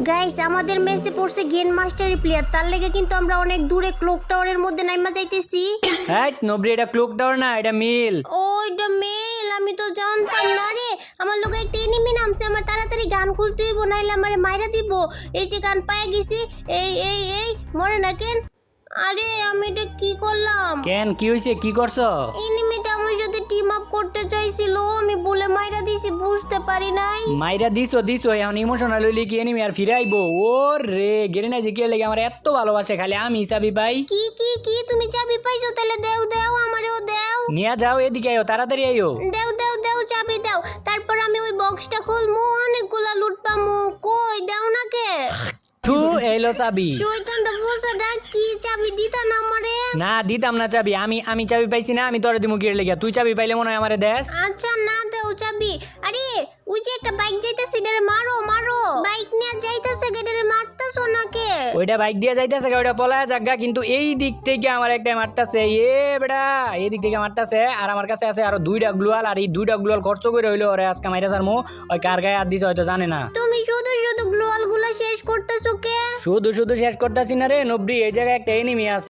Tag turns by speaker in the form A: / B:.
A: Guys আমাদের মেসে পড়ছে গেম মাস্টারি প্লেয়ার, তার লেগে কিন্তু আমরা অনেক দূরে ক্লক টাওয়ারের মধ্যে নাইমা যাইতেছি।
B: হ্যাঁ নবরি, এটা ক্লক টাওয়ার না, এটা মিল।
A: ওইটা মেল, আমি তো জানতাম না রে। আমার লোক একটা এনিমি নামছে, আমার তাড়াতাড়ি গান খুঁজতে হইব, নাইলে আমারে মাইরা দিব। এই যে গান পায়ে গেছি। এই মরে না কেন? আরে আমি এটা কি করলাম?
B: কেন কি হইছে, কি করছো?
A: এনিমিটা আমার সাথে টিম আপ করতে চাইছিল, আমি বলে মাইরা দিছি, বুঝতে পারি নাই।
B: মাইরা দিছো এখন ইমোশনাল হইলে কি এনিমি আর ফিরাইবো? ও রে গেরে না যে কি লাগে আমার এত ভালোবাসে, খালি আমি হিসাবই পাই।
A: কি তুমি চাবি পাইছো? তাহলে দেও আমারেও দেও।
B: নিয়ে যাও, এদিকে আইও, তাড়াতাড়ি আইও।
A: দেও চাবি দাও, তারপর আমি ওই বক্সটা খুলমু, অনেকগুলা লুট পামু। কই দাও না কে?
B: থু এলো চাবি।
A: শয়তানটা বসেটা কি চাবি দিতা না আমারে?
B: না দিতাম না চাবি, আমি চাবি পাইছি না, আমি তোরে দিমু গিয়ে লেগে। তুই চাবি পাইলে মনে হয় আমারে দেশ।
A: আচ্ছা না দেও চাবি। আরে ওই যে একটা বাইক যাইতেছে, এটারে মারো। বাইক নিয়ে যাইতেছে, এটারে মারতাছো না কে?
B: ওইটা বাইক দিয়ে যাইতেছে, ওইটা পলায়া জায়গা, কিন্তু এই দিক থেকে আমার একটা মারতাছে। বেড়া এই দিক থেকে মারতাছে, আর আমার কাছে আছে আরো 2টা গ্লুয়াল, আর এই 2টা গ্লুয়াল খরচ করে হইলো ওরে আজকে মাইরা ছাড়মু। ওই কার গায়ে হাত দিছে হয়তো জানে না।
A: তুমি শুধু গ্লোয়াল গুলা শেষ করতেছো কে?
B: শুধু শেষ করতেছি না রে নবরি, এই জায়গায় একটা এনিমি আছে।